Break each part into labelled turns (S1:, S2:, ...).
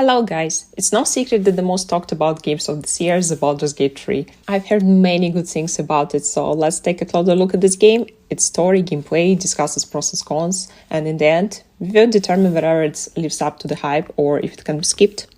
S1: Hello guys! It's no secret that the most talked about games of this year is the Baldur's Gate 3. I've heard many good things about it, so let's take a closer look at this game, its story, gameplay, discuss its pros and cons, and in the end, we will determine whether it lives up to the hype or if it can be skipped.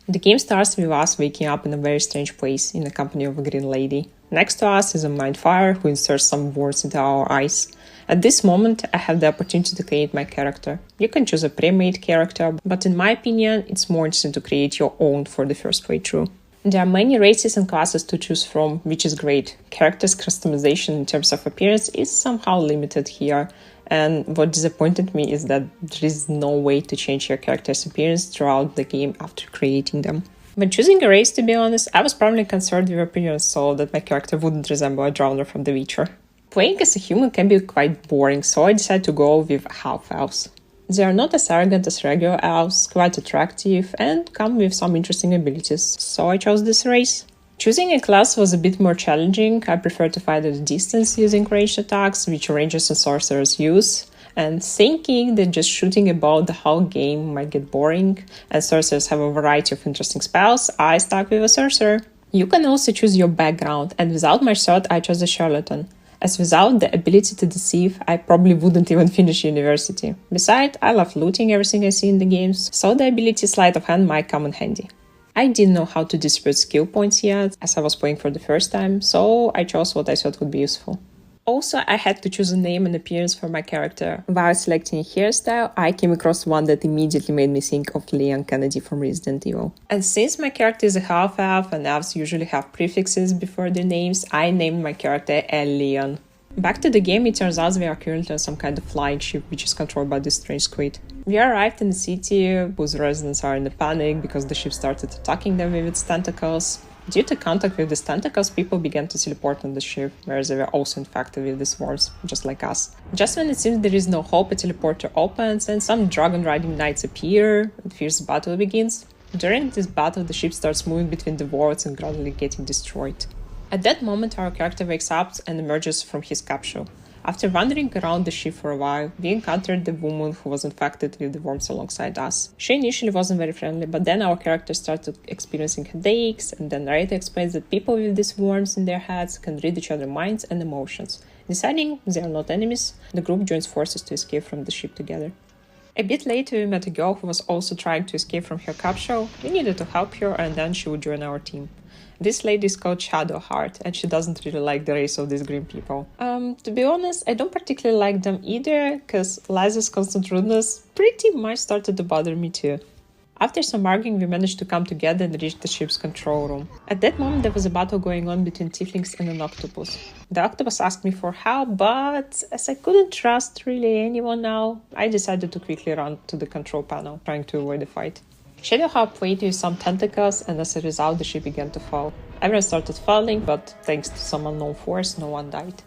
S1: The game starts with us waking up in a very strange place in the company of a green lady. Next to us is a mindfire who inserts some words into our eyes. At this moment, I have the opportunity to create my character. You can choose a pre-made character, but in my opinion, it's more interesting to create your own for the first playthrough. There are many races and classes to choose from, which is great. Character's customization in terms of appearance is somehow limited here, and what disappointed me is that there is no way to change your character's appearance throughout the game after creating them. When choosing a race, to be honest, I was probably concerned with appearance so that my character wouldn't resemble a drowner from The Witcher. Playing as a human can be quite boring, so I decided to go with half-elves. They are not as arrogant as regular elves, quite attractive, and come with some interesting abilities, so I chose this race. Choosing a class was a bit more challenging. I prefer to fight at a distance using ranged attacks, which rangers and sorcerers use, and thinking that just shooting about the whole game might get boring, and sorcerers have a variety of interesting spells, I stuck with a sorcerer. You can also choose your background, and without my sword I chose a charlatan. As without the ability to deceive, I probably wouldn't even finish university. Besides, I love looting everything I see in the games, so the ability sleight of hand might come in handy. I didn't know how to distribute skill points yet, as I was playing for the first time, so I chose what I thought would be useful. Also, I had to choose a name and appearance for my character. While selecting a hairstyle, I came across one that immediately made me think of Leon Kennedy from Resident Evil. And since my character is a half-elf and elves usually have prefixes before their names, I named my character Leon. Back to the game, it turns out we are currently on some kind of flying ship which is controlled by this strange squid. We arrived in the city, whose residents are in a panic because the ship started attacking them with its tentacles. Due to contact with these tentacles, people began to teleport on the ship, where they were also infected with these worms, just like us. Just when it seems there is no hope, a teleporter opens and some dragon-riding knights appear, and fierce battle begins. During this battle, the ship starts moving between the worlds and gradually getting destroyed. At that moment, our character wakes up and emerges from his capsule. After wandering around the ship for a while, we encountered the woman who was infected with the worms alongside us. She initially wasn't very friendly, but then our character started experiencing headaches, and then narrator explains that people with these worms in their heads can read each other's minds and emotions. Deciding they are not enemies, the group joins forces to escape from the ship together. A bit later, we met a girl who was also trying to escape from her capsule. We needed to help her, and then she would join our team. This lady is called Shadowheart, and she doesn't really like the race of these green people. To be honest, I don't particularly like them either, because Liza's constant rudeness pretty much started to bother me too. After some arguing, we managed to come together and reach the ship's control room. At that moment, there was a battle going on between tieflings and an octopus. The octopus asked me for help, but as I couldn't trust really anyone now, I decided to quickly run to the control panel, trying to avoid the fight. Shadowheart played with some tentacles, and as a result, the ship began to fall. Everyone started falling, but thanks to some unknown force, no one died.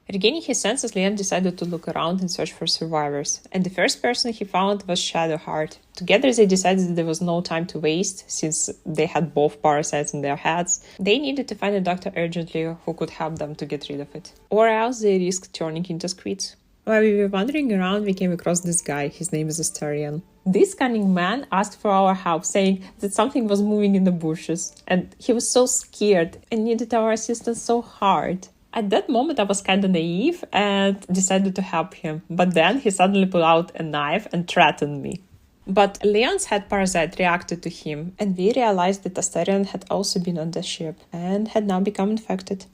S1: Regaining his senses, Leon decided to look around and search for survivors, and the first person he found was Shadowheart. Together they decided that there was no time to waste, since they had both parasites in their heads. They needed to find a doctor urgently who could help them to get rid of it, or else they risked turning into squids. While we were wandering around, we came across this guy. His name is Astarion. This cunning man asked for our help, saying that something was moving in the bushes, and he was so scared and needed our assistance so hard. At that moment, I was kinda naive and decided to help him, but then he suddenly pulled out a knife and threatened me. But Leon's head parasite reacted to him, and we realized that Astarion had also been on the ship and had now become infected.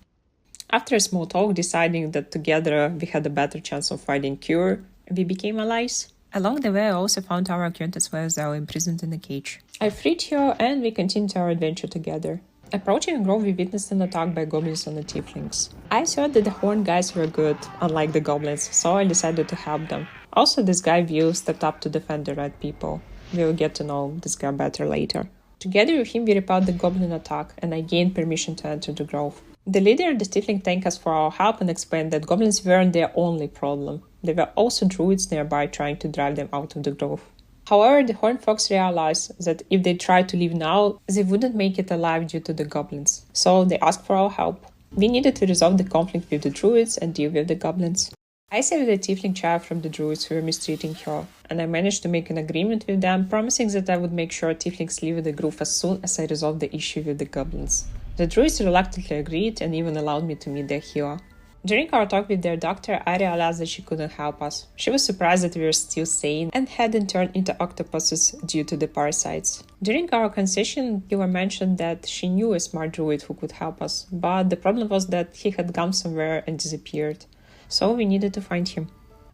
S1: After a small talk, deciding that together we had a better chance of finding a cure, we became allies. Along the way, I also found our acquaintance Vazel imprisoned in a cage. I freed her, and we continued our adventure together. Approaching a grove, we witnessed an attack by goblins on the tieflings. I thought that the horned guys were good, unlike the goblins, so I decided to help them. Also, this guy View stepped up to defend the red people. We will get to know this guy better later. Together with him, we repelled the goblin attack, and I gained permission to enter the grove. The leader of the tiefling thanked us for our help and explained that goblins weren't their only problem. There were also druids nearby trying to drive them out of the grove. However, the horned folks realized that if they tried to leave now, they wouldn't make it alive due to the goblins, so they asked for our help. We needed to resolve the conflict with the druids and deal with the goblins. I saved a tiefling child from the druids who were mistreating her, and I managed to make an agreement with them, promising that I would make sure tieflings leave the grove as soon as I resolved the issue with the goblins. The druids reluctantly agreed and even allowed me to meet their healer. During our talk with their doctor, I realized that she couldn't help us. She was surprised that we were still sane and hadn't turned into octopuses due to the parasites. During our conversation, Healer mentioned that she knew a smart druid who could help us, but the problem was that he had gone somewhere and disappeared. So we needed to find him.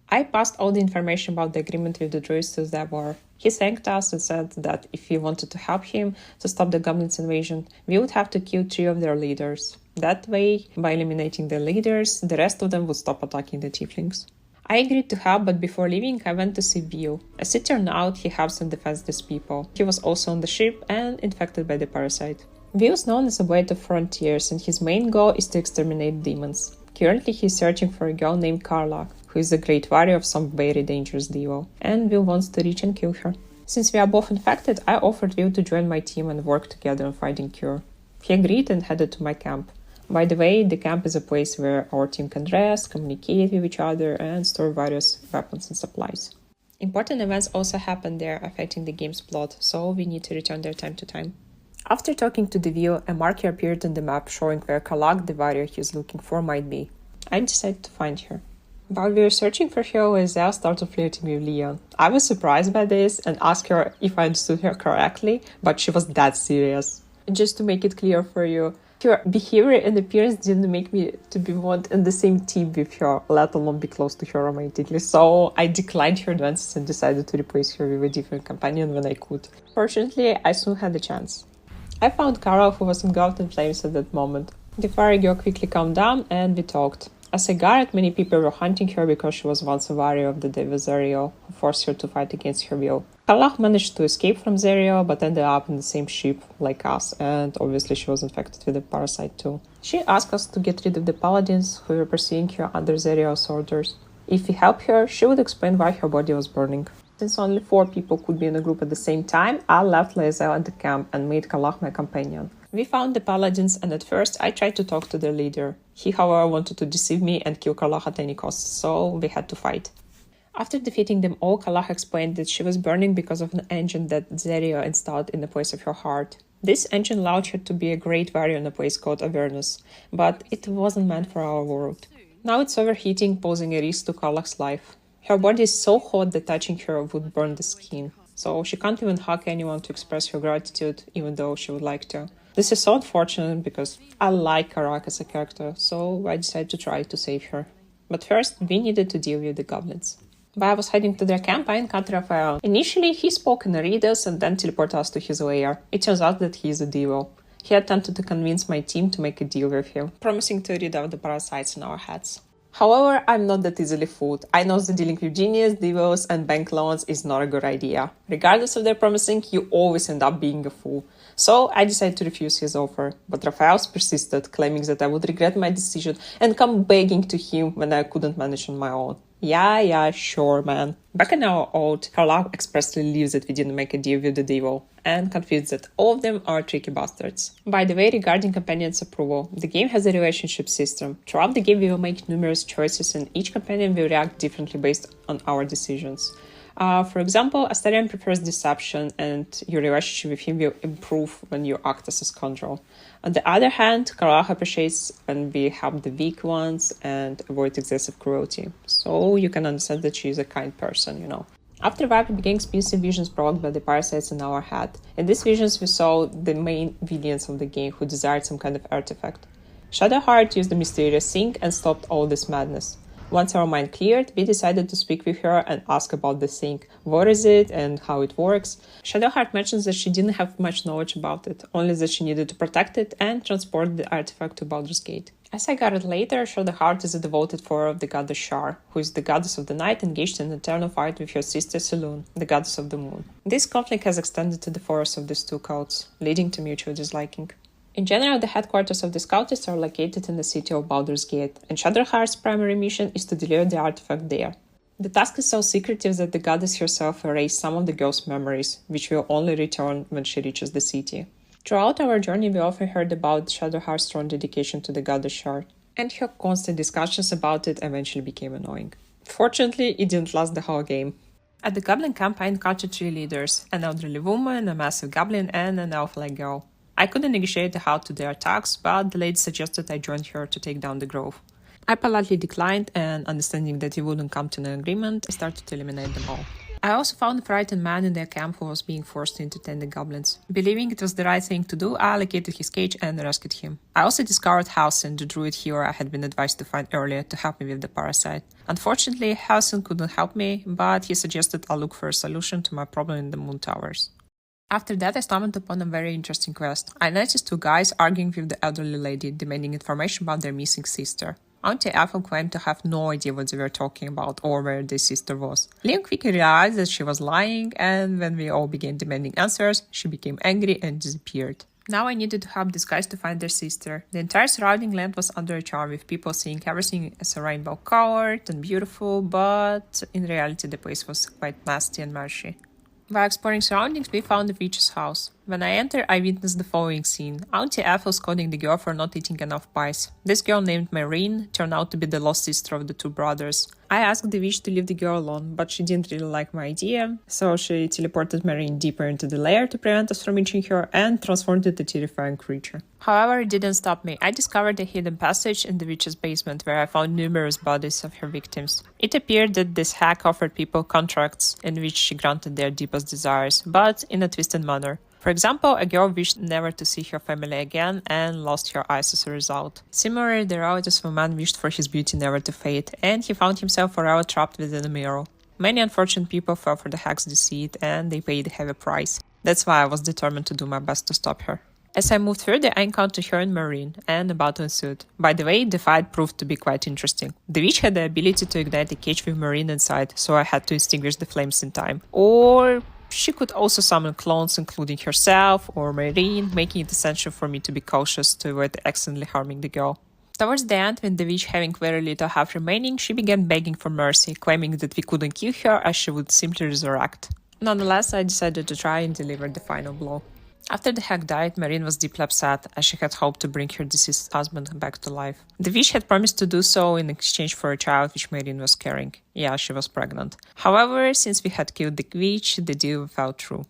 S1: I passed all the information about the agreement with the druids to Zavor. He thanked us and said that if we wanted to help him to stop the goblins' invasion, we would have to kill 3 of their leaders. That way, by eliminating the leaders, the rest of them would stop attacking the tieflings. I agreed to help, but before leaving, I went to see Vio. As it turned out, he helps and defends people. He was also on the ship and infected by the parasite. Vio is known as a blade of frontiers, and his main goal is to exterminate demons. Currently, he is searching for a girl named Carla, who is a great warrior of some very dangerous devil, and Will wants to reach and kill her. Since we are both infected, I offered Will to join my team and work together on finding cure. He agreed and headed to my camp. By the way, the camp is a place where our team can rest, communicate with each other, and store various weapons and supplies. Important events also happen there affecting the game's plot, so we need to return there time to time. After talking to the Vio, a marker appeared on the map showing where Kalak, the warrior he is looking for, might be. I decided to find her. While we were searching for her, Lae'zel started flirting with Leon. I was surprised by this and asked her if I understood her correctly, but she was that serious. Just to make it clear for you, her behavior and appearance didn't make me to be want in the same team with her, let alone be close to her romantically, so I declined her advances and decided to replace her with a different companion when I could. Fortunately, I soon had a chance. I found Carol, who was engulfed in flames at that moment. The fiery girl quickly calmed down and we talked. As a guard, many people were hunting her because she was once a warrior of the devil Zerial, who forced her to fight against her will. Kalak managed to escape from Zerial, but ended up in the same ship like us, and obviously she was infected with the parasite too. She asked us to get rid of the paladins who were pursuing her under Zerial's orders. If we helped her, she would explain why her body was burning. Since only 4 people could be in a group at the same time, I left Lae'zel at the camp and made Kalak my companion. We found the paladins, and at first I tried to talk to their leader. He, however, wanted to deceive me and kill Kalak at any cost, so we had to fight. After defeating them all, Kalak explained that she was burning because of an engine that Zerial installed in the place of her heart. This engine allowed her to be a great warrior in a place called Avernus, but it wasn't meant for our world. Now it's overheating, posing a risk to Kalak's life. Her body is so hot that touching her would burn the skin, so she can't even hug anyone to express her gratitude, even though she would like to. This is so unfortunate because I like Karak as a character, so I decided to try to save her. But first, we needed to deal with the goblins. While I was heading to their camp, I encountered Raphael. Initially, he spoke in Aridas and then teleported us to his lair. It turns out that he is a devil. He attempted to convince my team to make a deal with him, promising to rid out the parasites in our heads. However, I'm not that easily fooled. I know that dealing with genius, devils, and bank loans is not a good idea. Regardless of their promising, you always end up being a fool. So I decided to refuse his offer, but Raphael persisted, claiming that I would regret my decision and come begging to him when I couldn't manage on my own. Yeah, sure, man. Back in our oath, Karlach expressly believes that we didn't make a deal with the devil, and confessed that all of them are tricky bastards. By the way, regarding companions' approval, the game has a relationship system. Throughout the game, we will make numerous choices, and each companion will react differently based on our decisions. For example, Astarion prefers deception, and your relationship with him will improve when you act as a scoundrel. On the other hand, Karlach appreciates when we help the weak ones and avoid excessive cruelty. So you can understand that she is a kind person, you know. After a while, we began experiencing visions provoked by the parasites in our head. In these visions, we saw the main villains of the game who desired some kind of artifact. Shadowheart used the mysterious thing and stopped all this madness. Once our mind cleared, we decided to speak with her and ask about the thing. What is it and how it works? Shadowheart mentions that she didn't have much knowledge about it, only that she needed to protect it and transport the artifact to Baldur's Gate. As I got it later, Shadowheart is a devoted follower of the goddess Shar, who is the goddess of the night engaged in an eternal fight with her sister Selûne, the goddess of the moon. This conflict has extended to the forests of these two cults, leading to mutual disliking. In general, the headquarters of the Scoutists are located in the city of Baldur's Gate, and Shadowheart's primary mission is to deliver the artifact there. The task is so secretive that the goddess herself erased some of the girl's memories, which will only return when she reaches the city. Throughout our journey, we often heard about Shadowheart's strong dedication to the goddess Shard, and her constant discussions about it eventually became annoying. Fortunately, it didn't last the whole game. At the Goblin camp, I encountered 3 leaders, an elderly woman, a massive goblin, and an elf-like girl. I couldn't negotiate how to their attacks, but the lady suggested I join her to take down the grove. I politely declined, and understanding that we wouldn't come to an agreement, I started to eliminate them all. I also found a frightened man in their camp who was being forced to entertain the goblins. Believing it was the right thing to do, I allocated his cage and rescued him. I also discovered Halcyon, the druid hero I had been advised to find earlier to help me with the parasite. Unfortunately, Halcyon couldn't help me, but he suggested I look for a solution to my problem in the Moon Towers. After that, I stumbled upon a very interesting quest. I noticed 2 guys arguing with the elderly lady, demanding information about their missing sister. Auntie Ethel claimed to have no idea what they were talking about or where their sister was. Liam quickly realized that she was lying, and when we all began demanding answers, she became angry and disappeared. Now I needed to help these guys to find their sister. The entire surrounding land was under a charm, with people seeing everything as a rainbow-colored and beautiful, but in reality the place was quite nasty and marshy. While exploring surroundings, we found the witch's house. When I entered, I witnessed the following scene. Auntie Ethel scolding the girl for not eating enough pies. This girl, named Marine, turned out to be the lost sister of the 2 brothers. I asked the witch to leave the girl alone, but she didn't really like my idea, so she teleported Marine deeper into the lair to prevent us from reaching her and transformed into a terrifying creature. However, it didn't stop me. I discovered a hidden passage in the witch's basement where I found numerous bodies of her victims. It appeared that this hag offered people contracts in which she granted their deepest desires, but in a twisted manner. For example, a girl wished never to see her family again and lost her eyes as a result. Similarly, the relatives of a man wished for his beauty never to fade, and he found himself forever trapped within a mirror. Many unfortunate people fell for the hag's deceit, and they paid a heavy price. That's why I was determined to do my best to stop her. As I moved further, I encountered her and Marine, and a battle ensued. By the way, the fight proved to be quite interesting. The witch had the ability to ignite a cage with Marine inside, so I had to extinguish the flames in time. Or she could also summon clones, including herself or Marine, making it essential for me to be cautious to avoid accidentally harming the girl. Towards the end, when the witch, having very little health remaining, she began begging for mercy, claiming that we couldn't kill her as she would simply resurrect. Nonetheless, I decided to try and deliver the final blow. After the hag died, Marine was deeply upset, as she had hoped to bring her deceased husband back to life. The witch had promised to do so in exchange for a child which Marine was carrying. Yeah, she was pregnant. However, since we had killed the witch, the deal fell through.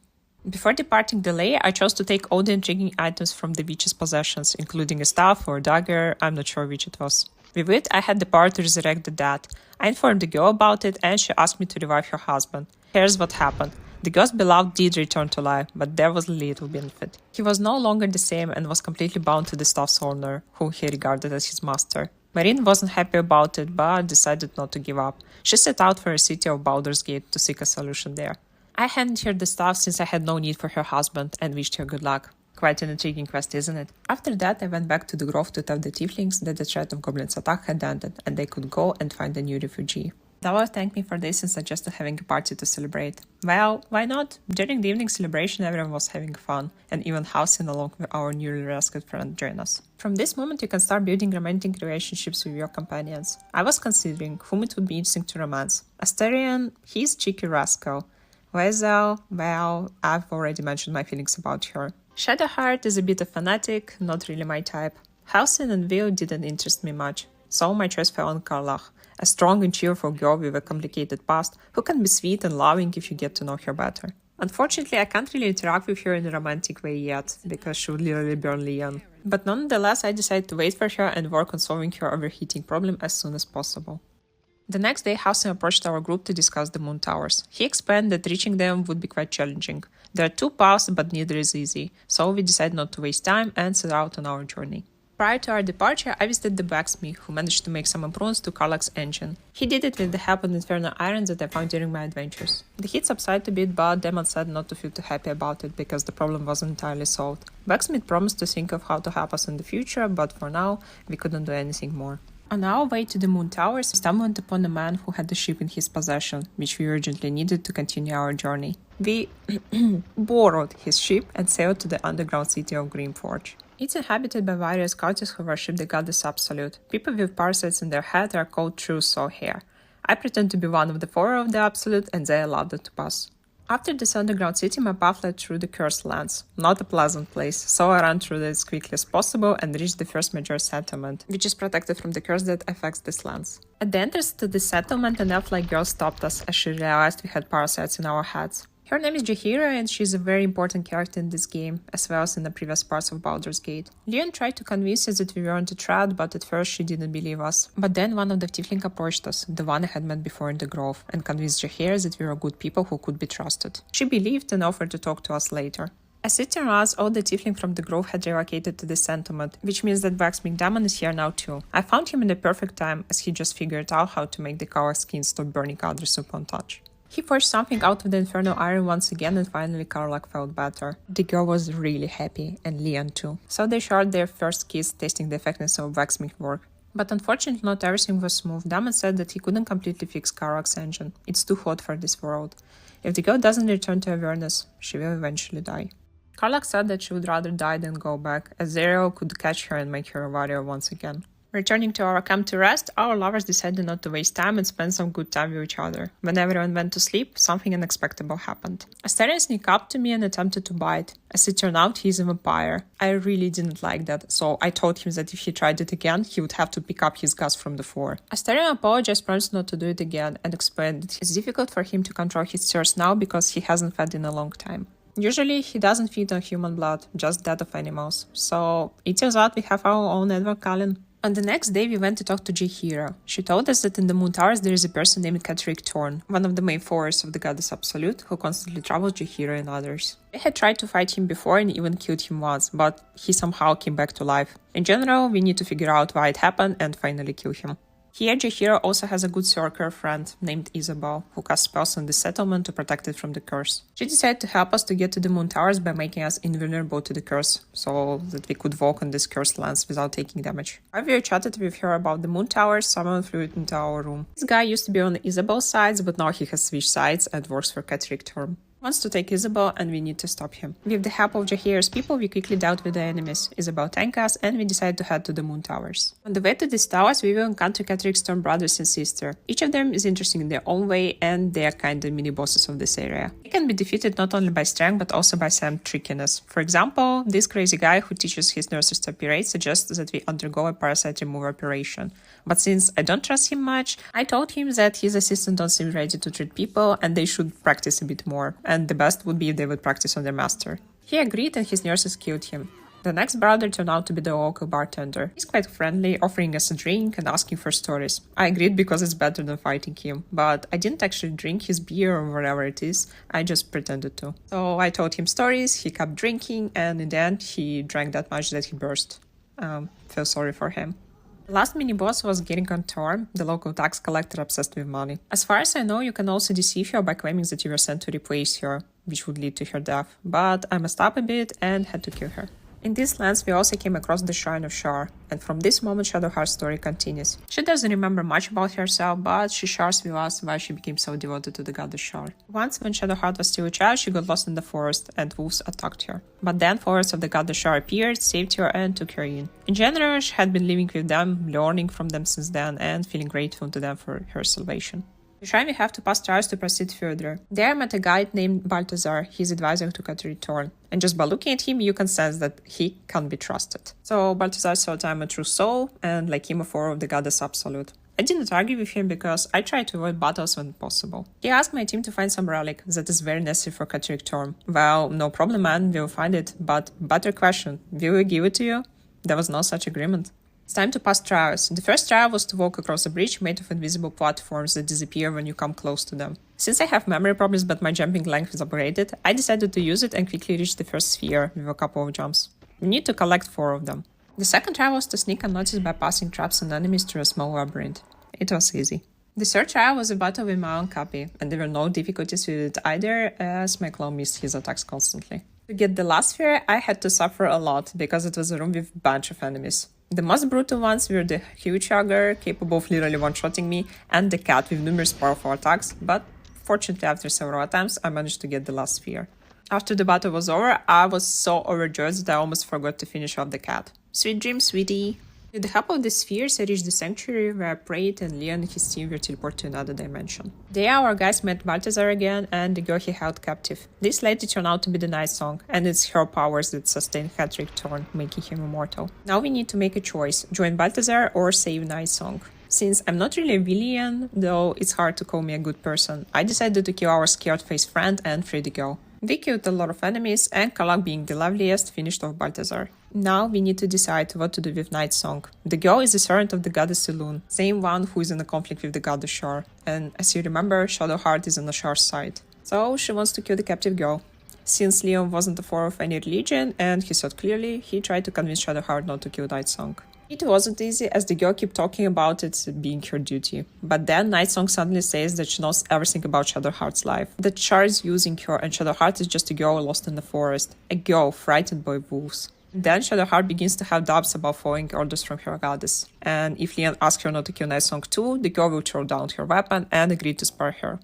S1: Before departing the lair, I chose to take all the intriguing items from the witch's possessions, including a staff or a dagger, I'm not sure which it was. With it, I had the power to resurrect the dead. I informed the girl about it, and she asked me to revive her husband. Here's what happened. The girl's beloved did return to life, but there was little benefit. He was no longer the same and was completely bound to the staff's owner, who he regarded as his master. Marine wasn't happy about it, but decided not to give up. She set out for the city of Baldur's Gate to seek a solution there. I handed her the staff since I had no need for her husband and wished her good luck. Quite an intriguing quest, isn't it? After that, I went back to the grove to tell the tieflings that the threat of goblins' attack had ended, and they could go and find a new refugee. Dala thanked me for this and suggested having a party to celebrate. Well, why not? During the evening celebration, everyone was having fun, and even Halcyon along with our newly rescued friend joined us. From this moment, you can start building romantic relationships with your companions. I was considering whom it would be interesting to romance. Asterion, he's cheeky rascal. Wezel, well, I've already mentioned my feelings about her. Shadowheart is a bit of fanatic, not really my type. Halcyon and Vil didn't interest me much, so my choice fell on Karlach, a strong and cheerful girl with a complicated past who can be sweet and loving if you get to know her better. Unfortunately, I can't really interact with her in a romantic way yet, because she would literally burn Leon. But nonetheless, I decided to wait for her and work on solving her overheating problem as soon as possible. The next day, Halcyon approached our group to discuss the Moon Towers. He explained that reaching them would be quite challenging. There are 2 paths, but neither is easy, so we decided not to waste time and set out on our journey. Prior to our departure, I visited the blacksmith, who managed to make some improvements to Karlach's engine. He did it with the help of the infernal irons that I found during my adventures. The heat subsided a bit, but Demon said not to feel too happy about it because the problem wasn't entirely solved. Blacksmith promised to think of how to help us in the future, but for now, we couldn't do anything more. On our way to the Moon Towers, we stumbled upon a man who had a ship in his possession, which we urgently needed to continue our journey. We borrowed his ship and sailed to the underground city of Greenforge. It's inhabited by various cultists who worship the goddess Absolute. People with parasites in their head are called true soul hair. I pretend to be one of the 4 of the Absolute, and they allowed it to pass. After this underground city, my path led through the Cursed Lands. Not a pleasant place, so I ran through it as quickly as possible and reached the first major settlement, which is protected from the curse that affects these lands. At the entrance to the settlement, an elf-like girl stopped us as she realized we had parasites in our heads. Her name is Jaheira, and she's a very important character in this game, as well as in the previous parts of Baldur's Gate. Leon tried to convince us that we weren't a threat, but at first she didn't believe us. But then one of the tiefling approached us, the one I had met before in the grove, and convinced Jaheira that we were good people who could be trusted. She believed and offered to talk to us later. As it turned out, all the tiefling from the grove had relocated to the settlement, which means that Blacksmith Demon is here now too. I found him in the perfect time, as he just figured out how to make the coward skin stop burning others upon touch. He forged something out of the infernal iron once again, and finally Karlach felt better. The girl was really happy, and Leon too. So they shared their first kiss, tasting the effectiveness of blacksmith work. But unfortunately not everything was smooth. Damon said that he couldn't completely fix Karlach's engine. It's too hot for this world. If the girl doesn't return to awareness, she will eventually die. Karlach said that she would rather die than go back, as Zero could catch her and make her a warrior once again. Returning to our camp to rest, our lovers decided not to waste time and spend some good time with each other. When everyone went to sleep, something unexpected happened. Astarion sneaked up to me and attempted to bite. As it turned out, he's a vampire. I really didn't like that, so I told him that if he tried it again, he would have to pick up his guts from the floor. Astarion apologized, promised not to do it again, and explained that it's difficult for him to control his thirst now because he hasn't fed in a long time. Usually, he doesn't feed on human blood, just that of animals. So, it turns out we have our own Edward Cullen. On the next day, we went to talk to Jaheira. She told us that in the Moon Towers there is a person named Catterick Thorn, one of the main followers of the goddess Absolute, who constantly troubles Jaheira and others. I had tried to fight him before and even killed him once, but he somehow came back to life. In general, we need to figure out why it happened and finally kill him. Here, Jaheira also has a good sorcerer friend named Isabel, who casts spells on the settlement to protect it from the curse. She decided to help us to get to the Moon Towers by making us invulnerable to the curse, so that we could walk on these cursed lands without taking damage. While we chatted with her about the Moon Towers, someone flew into our room. This guy used to be on Isabel's side, but now he has switched sides and works for Catterick Thorn. Wants to take Isabel, and we need to stop him. With the help of Jaheira's people, we quickly dealt with the enemies. Isabel tanked us, and we decided to head to the Moon Towers. On the way to these towers, we will encounter Catterick Thorn brothers and sister. Each of them is interesting in their own way, and they are kind of mini-bosses of this area. They can be defeated not only by strength, but also by some trickiness. For example, this crazy guy who teaches his nurses to operate suggests that we undergo a parasite removal operation. But since I don't trust him much, I told him that his assistants don't seem ready to treat people, and they should practice a bit more. And the best would be if they would practice on their master. He agreed and his nurses killed him. The next brother turned out to be the local bartender. He's quite friendly, offering us a drink and asking for stories. I agreed because it's better than fighting him, but I didn't actually drink his beer or whatever it is, I just pretended to. So I told him stories, he kept drinking, and in the end he drank that much that he burst. Feel sorry for him. The last mini-boss was Gerigon Thorn, the local tax collector obsessed with money. As far as I know, you can also deceive her by claiming that you were sent to replace her, which would lead to her death, but I messed up a bit and had to kill her. In these lands, we also came across the Shrine of Shar, and from this moment Shadowheart's story continues. She doesn't remember much about herself, but she shares with us why she became so devoted to the goddess Shar. Once, when Shadowheart was still a child, she got lost in the forest, and wolves attacked her. But then followers of the goddess Shar appeared, saved her, and took her in. In general, she had been living with them, learning from them since then, and feeling grateful to them for her salvation. To try, we have to pass trials to proceed further. There I met a guy named Balthazar, his advisor to Catterick Thorn, and just by looking at him you can sense that he can't be trusted. So Balthazar thought I'm a true soul, and like him a follower of the goddess Absolute. I didn't argue with him because I tried to avoid battles when possible. He asked my team to find some relic that is very necessary for Catterick Thorn. Well, no problem man, we'll find it, but better question, will we give it to you? There was no such agreement. It's time to pass trials. The first trial was to walk across a bridge made of invisible platforms that disappear when you come close to them. Since I have memory problems but my jumping length is upgraded, I decided to use it and quickly reach the first sphere with a couple of jumps. We need to collect 4 of them. The second trial was to sneak unnoticed by passing traps and enemies through a small labyrinth. It was easy. The third trial was a battle with my own copy, and there were no difficulties with it either, as my clone missed his attacks constantly. To get the last sphere, I had to suffer a lot because it was a room with a bunch of enemies. The most brutal ones were the huge ogre, capable of literally one-shotting me, and the cat with numerous powerful attacks, but fortunately after several attempts I managed to get the last sphere. After the battle was over, I was so overjoyed that I almost forgot to finish off the cat. Sweet dreams, sweetie! With the help of the spheres, I reached the sanctuary where I prayed and Leon and his team were teleported to another dimension. There our guys met Balthazar again and the girl he held captive. This lady turned out to be the Night Song, and it's her powers that sustain Hedrick Thorn, making him immortal. Now we need to make a choice, join Balthazar or save Night Song. Since I'm not really a villain, though it's hard to call me a good person, I decided to kill our scared-faced friend and free the girl. We killed a lot of enemies, and Kalak, being the loveliest, finished off Balthazar. Now we need to decide what to do with Night Song. The girl is the servant of the goddess Elune, same one who is in a conflict with the god Ashar, and as you remember, Shadowheart is on Ashar's side. So she wants to kill the captive girl. Since Leon wasn't a follower of any religion and he thought clearly, he tried to convince Shadowheart not to kill Night Song. It wasn't easy, as the girl kept talking about it being her duty. But then Night Song suddenly says that she knows everything about Shadowheart's life, that Char is using her and Shadowheart is just a girl lost in the forest, a girl frightened by wolves. Then Shadowheart begins to have doubts about following orders from her goddess, and if Leon asks her not to kill Night Song too, the girl will throw down her weapon and agree to spare her.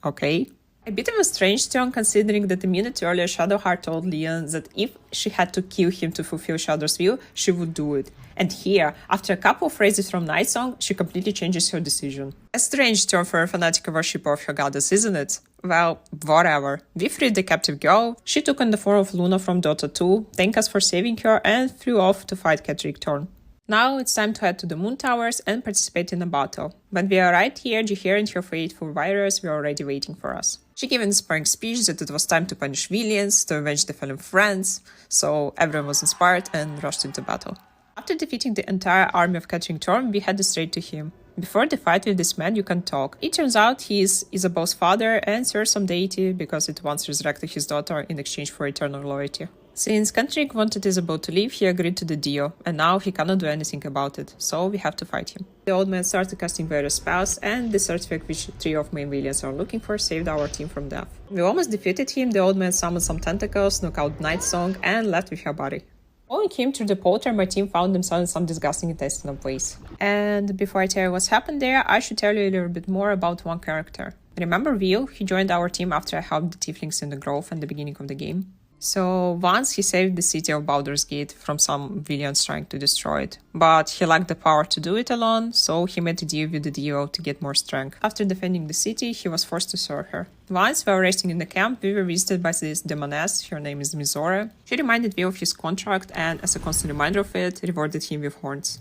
S1: Okay. A bit of a strange turn, considering that a minute earlier Shadowheart told Leon that if she had to kill him to fulfill Shadow's will, she would do it. And here, after a couple of phrases from Night Song, she completely changes her decision. A strange turn for a fanatical worshipper of her goddess, isn't it? Well, whatever. We freed the captive girl, she took on the form of Luna from Dota 2, thanked us for saving her, and flew off to fight Hedrick Thorn. Now it's time to head to the Moon Towers and participate in a battle. But we are right here, Jihir and her faithful warriors were already waiting for us. She gave an inspiring speech that it was time to punish villains, to avenge the fallen friends, so everyone was inspired and rushed into battle. After defeating the entire army of Hedrick Thorn, we headed straight to him. Before the fight with this man, you can talk. It turns out he is Isabel's father and serves some deity because it once resurrected his daughter in exchange for eternal loyalty. Since Kendrick wanted Isabel to leave, he agreed to the deal, and now he cannot do anything about it, so we have to fight him. The old man started casting various spells, and the artifact which three of main villains are looking for saved our team from death. We almost defeated him, the old man summoned some tentacles, knocked out Night Song, and left with her body. Following him through the portal, my team found themselves in some disgusting intestinal place. And before I tell you what's happened there, I should tell you a little bit more about one character. Remember Will? He joined our team after I helped the tieflings in the grove at the beginning of the game. So once he saved the city of Baldur's Gate from some villains trying to destroy it. But he lacked the power to do it alone, so he made a deal with the Dio to get more strength. After defending the city, he was forced to serve her. Once while resting in the camp, we were visited by this demoness, her name is Mizora. She reminded Will of his contract and, as a constant reminder of it, rewarded him with horns.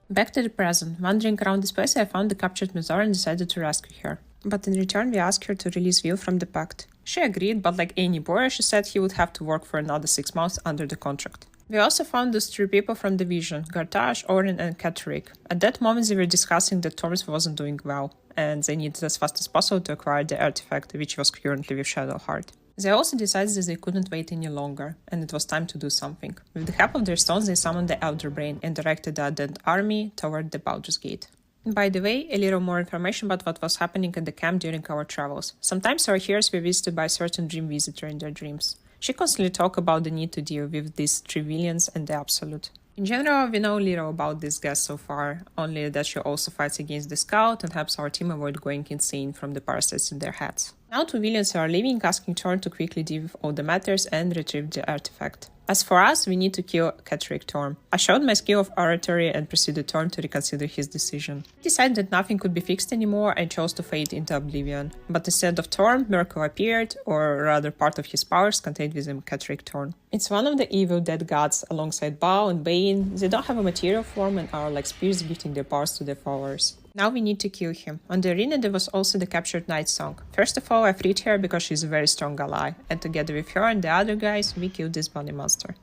S1: Back to the present. Wandering around this place, I found the captured Mizora and decided to rescue her. But in return, we asked her to release Will from the pact. She agreed, but like any boy, she said he would have to work for another 6 months under the contract. We also found those 3 people from the Vision, Gartash, Orin and Catterick. At that moment, they were discussing that Torms wasn't doing well, and they needed as fast as possible to acquire the artifact, which was currently with Shadowheart. They also decided that they couldn't wait any longer, and it was time to do something. With the help of their stones, they summoned the Elder Brain and directed the Undead army toward the Baldur's Gate. By the way, a little more information about what was happening at the camp during our travels. Sometimes our heroes were visited by a certain dream visitor in their dreams. She constantly talked about the need to deal with these 3 villains and the Absolute. In general, we know little about this guest so far, only that she also fights against the Scout and helps our team avoid going insane from the parasites in their heads. Now 2 villains are leaving, asking Thorn to quickly deal with all the matters and retrieve the artifact. As for us, we need to kill Hedrick Thorn. I showed my skill of oratory and persuaded Thorn to reconsider his decision. He decided that nothing could be fixed anymore and chose to fade into oblivion. But instead of Thorn, Miracle appeared, or rather part of his powers contained within Hedrick Thorn. It's one of the evil dead gods alongside Baal and Bane. They don't have a material form and are like spirits gifting their powers to their followers. Now we need to kill him. On the arena there was also the captured Night Song. First of all, I freed her because she's a very strong ally, and together with her and the other guys, we killed this bunny monster.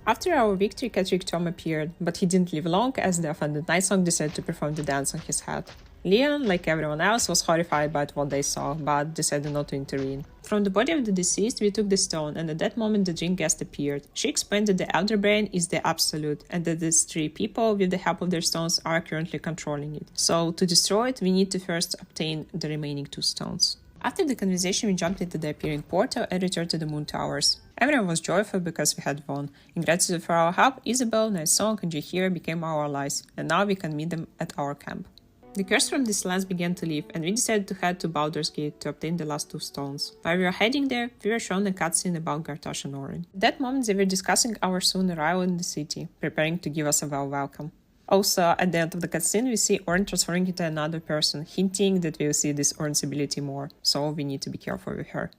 S1: After our victory, Hedrick Thorn appeared, but he didn't live long as the offended Night Song decided to perform the dance on his head. Leon, like everyone else, was horrified by what they saw, but decided not to intervene. From the body of the deceased, we took the stone, and at that moment the Jinn guest appeared. She explained that the Elder Brain is the Absolute, and that these 3 people, with the help of their stones, are currently controlling it. So, to destroy it, we need to first obtain the remaining 2 stones. After the conversation, we jumped into the appearing portal and returned to the Moon Towers. Everyone was joyful because we had won. In gratitude for our help, Isabel, Night Song, and Jihir became our allies, and now we can meet them at our camp. The curse from these lands began to leave, and we decided to head to Baldur's Gate to obtain the last 2 stones. While we were heading there, we were shown a cutscene about Gartosh and Orin. At that moment, they were discussing our soon arrival in the city, preparing to give us a welcome. Also, at the end of the cutscene, we see Orin transforming into another person, hinting that we will see this Orin's ability more, so we need to be careful with her.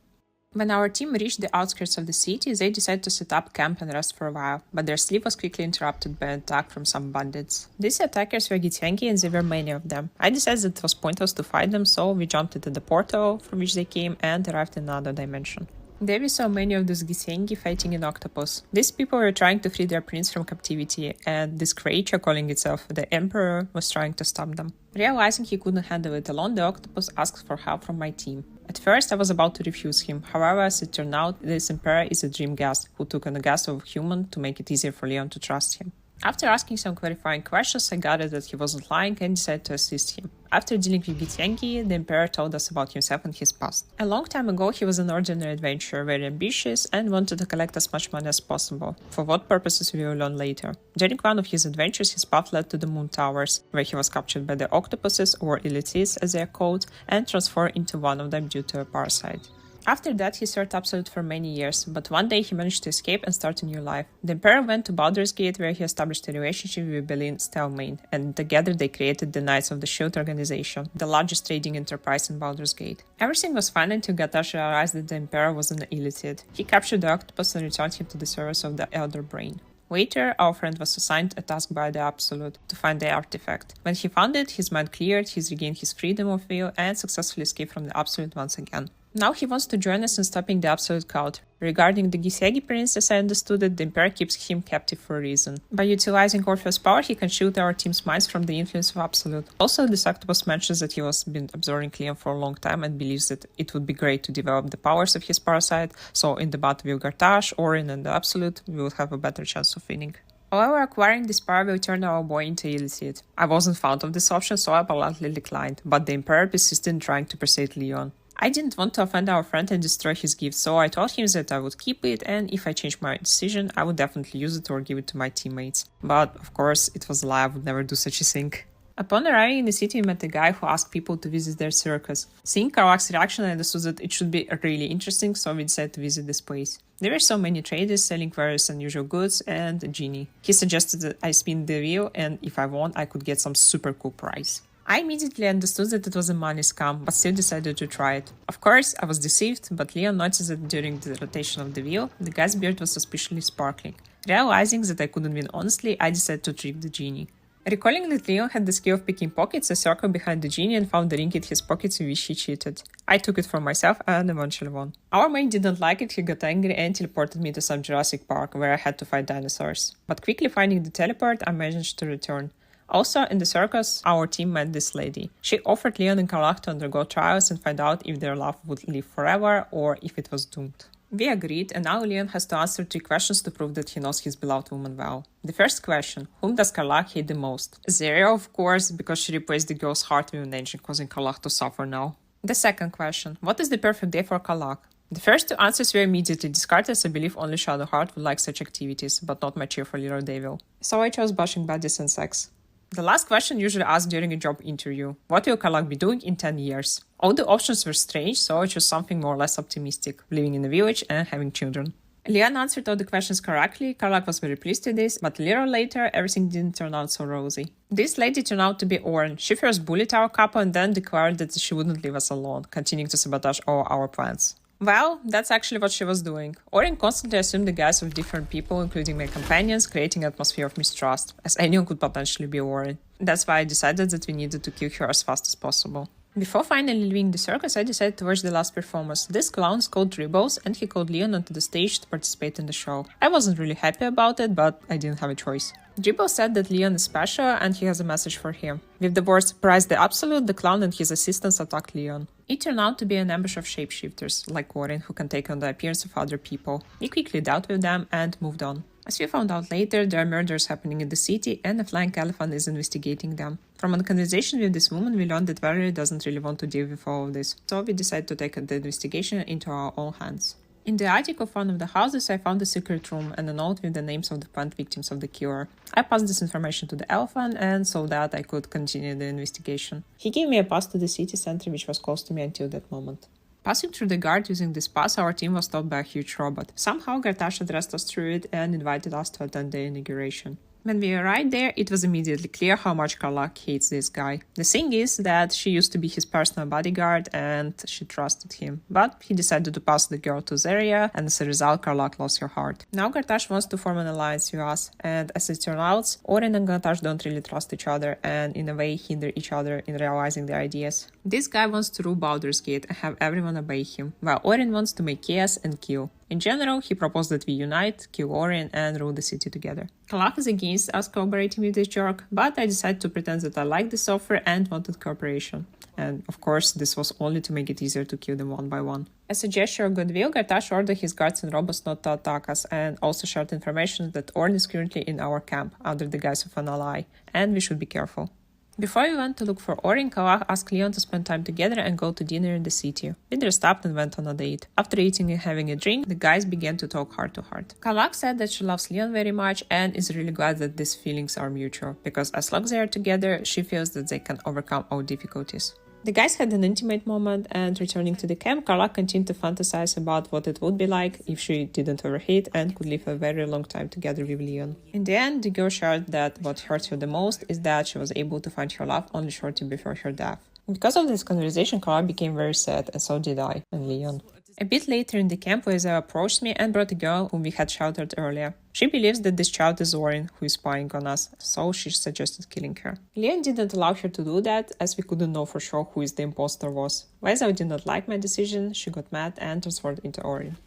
S1: When our team reached the outskirts of the city, they decided to set up camp and rest for a while, but their sleep was quickly interrupted by an attack from some bandits. These attackers were Githyanki and there were many of them. I decided that it was pointless to fight them, so we jumped into the portal from which they came and arrived in another dimension. There we saw many of those Githyanki fighting an octopus. These people were trying to free their prince from captivity, and this creature calling itself the Emperor was trying to stop them. Realizing he couldn't handle it alone, the octopus asked for help from my team. At first, I was about to refuse him. However, as it turned out, this Emperor is a dream guest who took on the guise of a human to make it easier for Leon to trust him. After asking some clarifying questions, I gathered that he wasn't lying and decided to assist him. After dealing with Githyanki, the Emperor told us about himself and his past. A long time ago, he was an ordinary adventurer, very ambitious, and wanted to collect as much money as possible. For what purposes we will learn later. During one of his adventures, his path led to the Moon Towers, where he was captured by the octopuses, or elites as they are called, and transformed into one of them due to a parasite. After that, he served Absolute for many years, but one day he managed to escape and start a new life. The Emperor went to Baldur's Gate, where he established a relationship with Belin Stelmane, and together they created the Knights of the Shield organization, the largest trading enterprise in Baldur's Gate. Everything was fine until Gartosh realized that the Emperor was an illithid. He captured the octopus and returned him to the service of the Elder Brain. Later, our friend was assigned a task by the Absolute to find the artifact. When he found it, his mind cleared, he regained his freedom of will, and successfully escaped from the Absolute once again. Now he wants to join us in stopping the Absolute cult. Regarding the Githyanki princess, I understood that the Emperor keeps him captive for a reason. By utilizing Orpheus' power, he can shield our team's minds from the influence of Absolute. Also, this octopus mentions that he has been observing Leon for a long time and believes that it would be great to develop the powers of his parasite, so in the battle with Gartosh, Orin and the Absolute, we would have a better chance of winning. However, acquiring this power will turn our boy into illicit. I wasn't fond of this option, so I politely declined, but the Emperor persisted in trying to persuade Leon. I didn't want to offend our friend and destroy his gift, so I told him that I would keep it, and if I changed my decision, I would definitely use it or give it to my teammates. But, of course, it was a lie, I would never do such a thing. Upon arriving in the city, we met a guy who asked people to visit their circus. Seeing Karlach's reaction, I understood that it should be really interesting, so we decided to visit this place. There were so many traders selling various unusual goods and a genie. He suggested that I spin the wheel, and if I won, I could get some super cool prize. I immediately understood that it was a money scam, but still decided to try it. Of course, I was deceived, but Leon noticed that during the rotation of the wheel, the guy's beard was suspiciously sparkling. Realizing that I couldn't win honestly, I decided to trick the genie. Recalling that Leon had the skill of picking pockets, I circled behind the genie and found the ring in his pockets in which he cheated. I took it for myself and eventually won. Our mate didn't like it, he got angry and teleported me to some Jurassic Park, where I had to fight dinosaurs. But quickly finding the teleport, I managed to return. Also, in the circus, our team met this lady. She offered Leon and Karlach to undergo trials and find out if their love would live forever or if it was doomed. We agreed, and now Leon has to answer 3 questions to prove that he knows his beloved woman well. The first question: whom does Karlach hate the most? Zero, of course, because she replaced the girl's heart with an angel, causing Karlach to suffer now. The second question: what is the perfect day for Karlach? The first 2 answers were immediately discarded, as I believe only Shadowheart would like such activities, but not my cheerful little devil. So I chose bashing bodies and sex. The last question usually asked during a job interview: what will Karlach be doing in 10 years? All the options were strange, so I chose something more or less optimistic: living in a village and having children. Leon answered all the questions correctly. Karlach was very pleased with this, but a little later, everything didn't turn out so rosy. This lady turned out to be Orin. She first bullied our couple and then declared that she wouldn't leave us alone, continuing to sabotage all our plans. Well, that's actually what she was doing. Orin constantly assumed the guise of different people, including my companions, creating an atmosphere of mistrust, as anyone could potentially be Orin. That's why I decided that we needed to kill her as fast as possible. Before finally leaving the circus, I decided to watch the last performance. This clown is called Dribbles, and he called Leon onto the stage to participate in the show. I wasn't really happy about it, but I didn't have a choice. Dribbles said that Leon is special and he has a message for him. With the words "Prize the Absolute," the clown and his assistants attacked Leon. It turned out to be an ambush of shapeshifters, like Warren, who can take on the appearance of other people. We quickly dealt with them and moved on. As we found out later, there are murders happening in the city and a flying elephant is investigating them. From a conversation with this woman, we learned that Valerie doesn't really want to deal with all of this, so we decided to take the investigation into our own hands. In the attic of one of the houses, I found a secret room and a note with the names of the planned victims of the killer. I passed this information to the elephant and so that I could continue the investigation. He gave me a pass to the city center, which was close to me until that moment. Passing through the guard using this pass, our team was stopped by a huge robot. Somehow Gartash addressed us through it and invited us to attend the inauguration. When we arrived there, it was immediately clear how much Karlach hates this guy. The thing is that she used to be his personal bodyguard and she trusted him. But he decided to pass the girl to Zarya, and as a result, Karlach lost her heart. Now Gartash wants to form an alliance with us, and as it turns out, Orin and Gartash don't really trust each other and in a way hinder each other in realizing their ideas. This guy wants to rule Baldur's Gate and have everyone obey him, while Orin wants to make chaos and kill. In general, he proposed that we unite, kill Orin, and rule the city together. Karlach is against us cooperating with this jerk, but I decided to pretend that I liked this offer and wanted cooperation. And of course, this was only to make it easier to kill them one by one. As a gesture of goodwill, Gartash ordered his guards and robots not to attack us and also shared information that Orin is currently in our camp under the guise of an ally, and we should be careful. Before we went to look for Orin, Karlach asked Leon to spend time together and go to dinner in the city. We dressed up and went on a date. After eating and having a drink, the guys began to talk heart to heart. Karlach said that she loves Leon very much and is really glad that these feelings are mutual, because as long as they are together, she feels that they can overcome all difficulties. The guys had an intimate moment, and returning to the camp, Karlach continued to fantasize about what it would be like if she didn't overheat and could live a very long time together with Leon. In the end, the girl shared that what hurt her the most is that she was able to find her love only shortly before her death. Because of this conversation, Karlach became very sad, and so did I, and Leon. A bit later in the camp, Weza approached me and brought a girl whom we had sheltered earlier. She believes that this child is Orin, who is spying on us, so she suggested killing her. Leon didn't allow her to do that, as we couldn't know for sure who the imposter was. Weza did not like my decision, she got mad and transformed into Orin.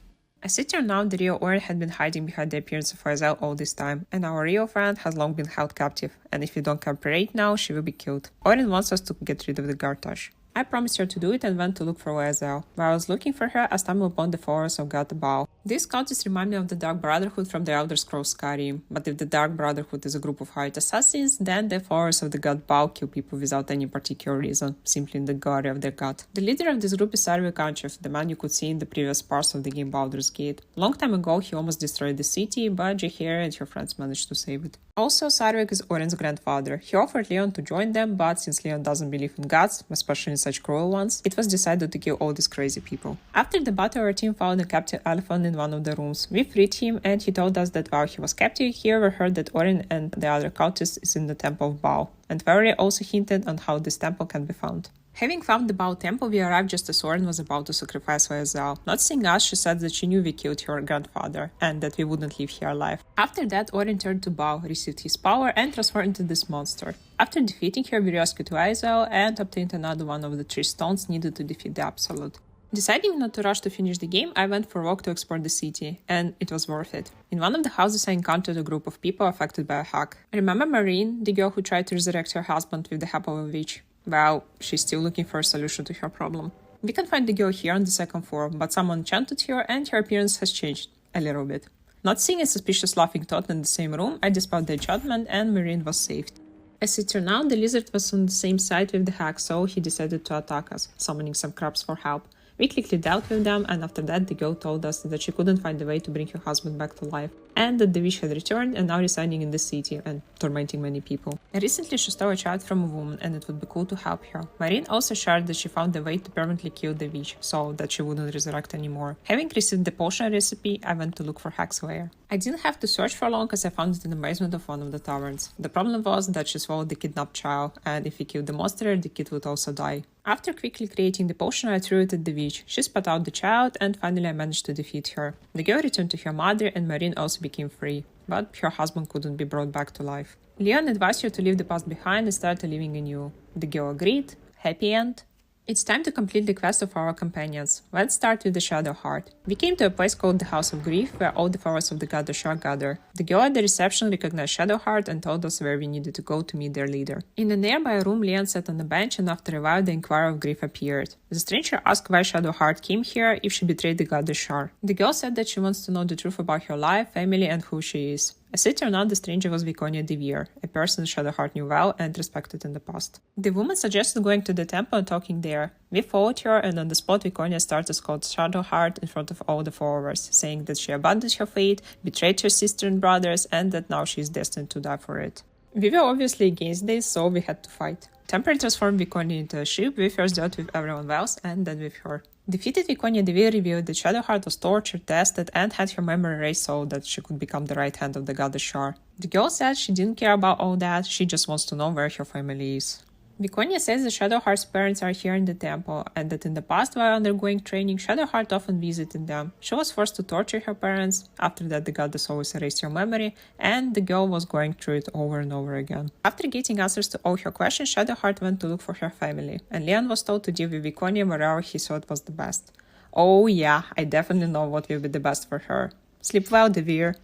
S1: As it turned out, the real Orin had been hiding behind the appearance of Weza all this time, and our real friend has long been held captive, and if we don't cooperate now, she will be killed. Orin wants us to get rid of the Gartash. I promised her to do it and went to look for Weza. While I was looking for her, I stumbled upon the followers of God Baal. These cultists remind me of the Dark Brotherhood from the Elder Scrolls Skyrim, but if the Dark Brotherhood is a group of hired assassins, then the followers of the God Baal kill people without any particular reason, simply in the glory of their god. The leader of this group is Sarvi Kanchev, the man you could see in the previous parts of the game Baldur's Gate. Long time ago, he almost destroyed the city, but Jaehaera and her friends managed to save it. Also, Sarvik is Orin's grandfather. He offered Leon to join them, but since Leon doesn't believe in gods, especially in such cruel ones, it was decided to kill all these crazy people. After the battle, our team found a captive elephant in one of the rooms. We freed him, and he told us that while he was captive, he overheard that Orin and the other cultists is in the Temple of Baal, and Valerie also hinted on how this temple can be found. Having found the Baal temple, we arrived just as Orin was about to sacrifice Weza. Not seeing us, she said that she knew we killed her grandfather, and that we wouldn't leave here alive. After that, Orin turned to Baal, received his power, and transformed into this monster. After defeating her, we rescued Weza and obtained another one of the 3 stones needed to defeat the Absolute. Deciding not to rush to finish the game, I went for a walk to explore the city, and it was worth it. In one of the houses, I encountered a group of people affected by a hack. Remember Marine, the girl who tried to resurrect her husband with the help of a witch? Well, she's still looking for a solution to her problem. We can find the girl here on the 2nd floor, but someone enchanted her and her appearance has changed a little bit. Not seeing a suspicious laughing toad in the same room, I dispelled the enchantment and Marine was saved. As it turned out, the lizard was on the same side with the hack, so he decided to attack us, summoning some crabs for help. We quickly dealt with them, and after that the girl told us that she couldn't find a way to bring her husband back to life, and that the witch had returned and now residing in the city and tormenting many people. Recently she stole a child from a woman, and it would be cool to help her. Marine also shared that she found a way to permanently kill the witch, so that she wouldn't resurrect anymore. Having received the potion recipe, I went to look for Hexlayer. I didn't have to search for long as I found it in the basement of one of the taverns. The problem was that she swallowed the kidnapped child, and if we killed the monster, the kid would also die. After quickly creating the potion, I threw it at the witch. She spat out the child, and finally I managed to defeat her. The girl returned to her mother, and Marine also became free, but her husband couldn't be brought back to life. Leon advised her to leave the past behind and start living anew. The girl agreed. Happy end. It's time to complete the quest of our companions. Let's start with the Shadow Heart. We came to a place called the House of Grief, where all the followers of the god Ashar gather. The girl at the reception recognized Shadow Heart and told us where we needed to go to meet their leader. In a nearby room, Leon sat on a bench, and after a while the Inquirer of Grief appeared. The stranger asked why Shadow Heart came here if she betrayed the god Ashar. The girl said that she wants to know the truth about her life, family, and who she is. As it turned out, the stranger was Viconia Devere, a person Shadowheart knew well and respected in the past. The woman suggested going to the temple and talking there. We followed her, and on the spot Viconia started to scold Shadowheart in front of all the followers, saying that she abandoned her faith, betrayed her sister and brothers, and that now she is destined to die for it. We were obviously against this, so we had to fight. Temper transformed Viconia into a ship. We first dealt with everyone else and then with her. Defeated Viconia Devere revealed that Shadowheart was tortured, tested, and had her memory erased so that she could become the right hand of the goddess Shar. The girl said she didn't care about all that, she just wants to know where her family is. Viconia says that Shadowheart's parents are here in the temple, and that in the past while undergoing training, Shadowheart often visited them. She was forced to torture her parents, after that the goddess always erased her memory, and the girl was going through it over and over again. After getting answers to all her questions, Shadowheart went to look for her family, and Leon was told to deal with Viconia wherever he thought was the best. Oh yeah, I definitely know what will be the best for her. Sleep well, Devere.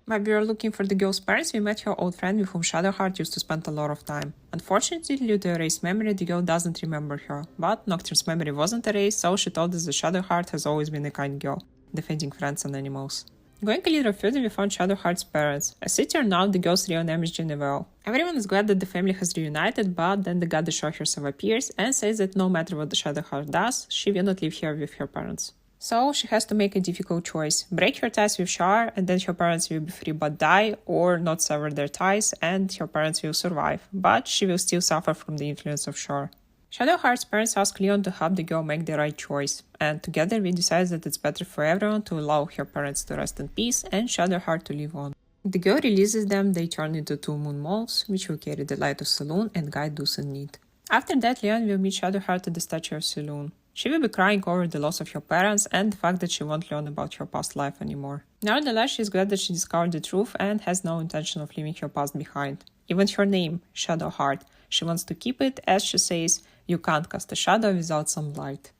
S1: While we were looking for the girl's parents, we met her old friend with whom Shadowheart used to spend a lot of time. Unfortunately, due to erased memory, the girl doesn't remember her, but Nocturne's memory wasn't erased, so she told us that Shadowheart has always been a kind girl, defending friends and animals. Going a little further, we found Shadowheart's parents. As it turned out, the girl's real name is Genevieve. Everyone is glad that the family has reunited, but then the goddess Shar herself appears and says that no matter what the Shadowheart does, she will not live here with her parents. So she has to make a difficult choice, break her ties with Shar and then her parents will be free but die, or not sever their ties and her parents will survive, but she will still suffer from the influence of Shar. Shadowheart's parents ask Leon to help the girl make the right choice, and together we decide that it's better for everyone to allow her parents to rest in peace and Shadowheart to live on. The girl releases them, they turn into two moon moles, which will carry the light of Saloon and guide those in need. After that, Leon will meet Shadowheart at the statue of Saloon. She will be crying over the loss of her parents and the fact that she won't learn about her past life anymore. Nevertheless, she is glad that she discovered the truth and has no intention of leaving her past behind. Even her name, Shadowheart, she wants to keep it, as she says, you can't cast a shadow without some light.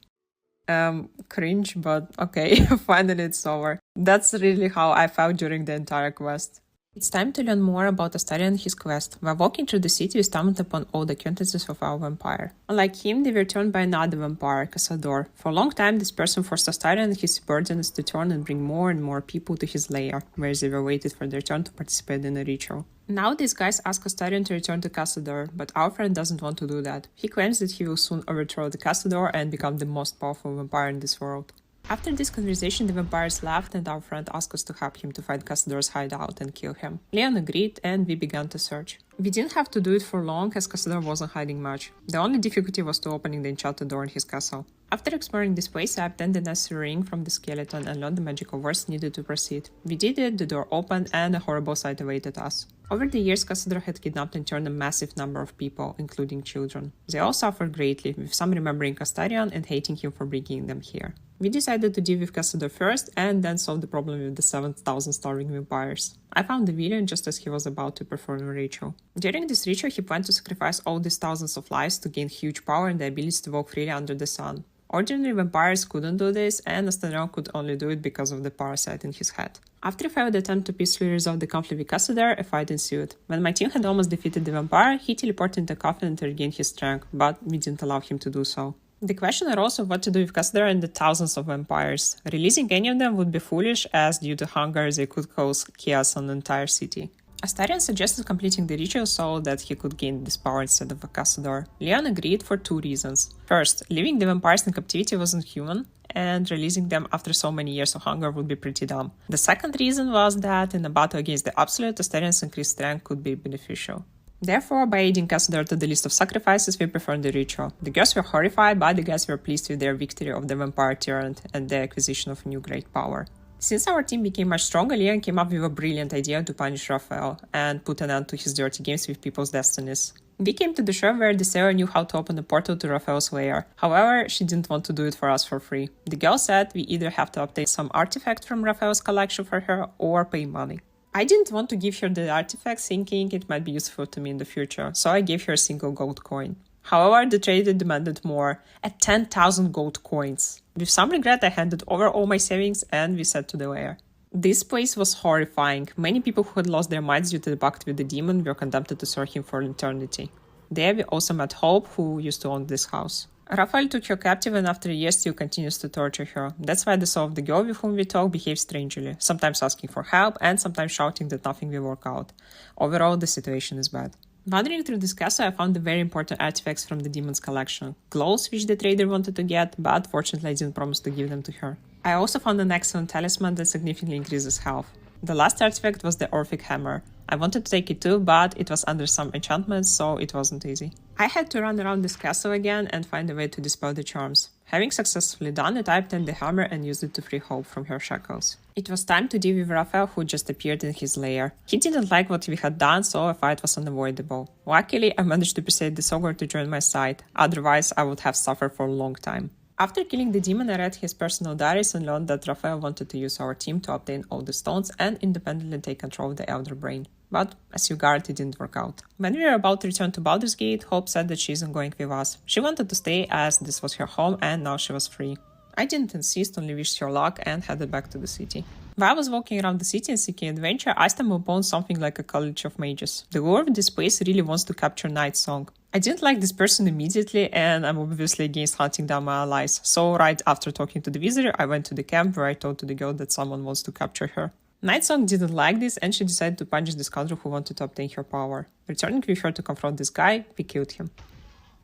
S1: Cringe, but okay, finally it's over. That's really how I felt during the entire quest. It's time to learn more about Astarion and his quest. While walking through the city, we stumbled upon all the acquaintances of our vampire. Unlike him, they were turned by another vampire, Casador. For a long time, this person forced Astarion and his subordinates to turn and bring more and more people to his lair, where they were waited for their turn to participate in a ritual. Now these guys ask Astarion to return to Casador, but our friend doesn't want to do that. He claims that he will soon overthrow the Casador and become the most powerful vampire in this world. After this conversation, the vampires left and our friend asked us to help him to find Casador's hideout and kill him. Leon agreed and we began to search. We didn't have to do it for long as Casador wasn't hiding much. The only difficulty was to opening the enchanted door in his castle. After exploring this place, I obtained the necessary ring from the skeleton and learned the magical words needed to proceed. We did it, the door opened, and a horrible sight awaited us. Over the years, Casador had kidnapped and turned a massive number of people, including children. They all suffered greatly, with some remembering Astarion and hating him for bringing them here. We decided to deal with Casador first, and then solve the problem with the 7,000 starving vampires. I found the villain just as he was about to perform a ritual. During this ritual, he planned to sacrifice all these thousands of lives to gain huge power and the ability to walk freely under the sun. Ordinary vampires couldn't do this, and Astarion could only do it because of the parasite in his head. After a failed attempt to peacefully resolve the conflict with Casador, a fight ensued. When my team had almost defeated the vampire, he teleported into the coffin to regain his strength, but we didn't allow him to do so. The question arose of what to do with Casador and the thousands of vampires. Releasing any of them would be foolish, as due to hunger they could cause chaos on the entire city. Astarion suggested completing the ritual so that he could gain this power instead of a Casador. Leon agreed for two reasons. First, leaving the vampires in captivity wasn't human, and releasing them after so many years of hunger would be pretty dumb. The second reason was that in a battle against the Absolute, Astarion's increased strength could be beneficial. Therefore, by adding Casador to the list of sacrifices, we performed the ritual. The girls were horrified, but the guys were pleased with their victory of the vampire tyrant and the acquisition of new great power. Since our team became much stronger, Leon came up with a brilliant idea to punish Raphael and put an end to his dirty games with people's destinies. We came to the shore where the sailor knew how to open a portal to Raphael's lair. However, she didn't want to do it for us for free. The girl said we either have to obtain some artifact from Raphael's collection for her or pay money. I didn't want to give her the artifact, thinking it might be useful to me in the future, so I gave her a single gold coin. However, the trader demanded more, at 10,000 gold coins. With some regret, I handed over all my savings and we set to the lair. This place was horrifying. Many people who had lost their minds due to the pact with the demon were condemned to serve him for eternity. There we also met Hope, who used to own this house. Raphael took her captive and after years still continues to torture her. That's why the soul of the girl with whom we talk behaves strangely, sometimes asking for help and sometimes shouting that nothing will work out. Overall, the situation is bad. Wandering through this castle, I found the very important artifacts from the demon's collection. Clothes, which the trader wanted to get, but fortunately I didn't promise to give them to her. I also found an excellent talisman that significantly increases health. The last artifact was the Orphic Hammer. I wanted to take it too, but it was under some enchantments, so it wasn't easy. I had to run around this castle again and find a way to dispel the charms. Having successfully done it, I obtained the hammer and used it to free Hope from her shackles. It was time to deal with Raphael, who just appeared in his lair. He didn't like what we had done, so a fight was unavoidable. Luckily, I managed to persuade the ogre to join my side, otherwise I would have suffered for a long time. After killing the demon, I read his personal diaries and learned that Raphael wanted to use our team to obtain all the stones and independently take control of the Elder Brain. But, as you guard, it didn't work out. When we were about to return to Baldur's Gate, Hope said that she isn't going with us. She wanted to stay as this was her home and now she was free. I didn't insist, only wished her luck and headed back to the city. While I was walking around the city and seeking adventure, I stumbled upon something like a college of mages. The lore of this place really wants to capture Night Song. I didn't like this person immediately and I'm obviously against hunting down my allies, so right after talking to the visitor, I went to the camp where I told to the girl that someone wants to capture her. Night Song didn't like this and she decided to punish the scoundrel who wanted to obtain her power. Returning with her to confront this guy, we killed him.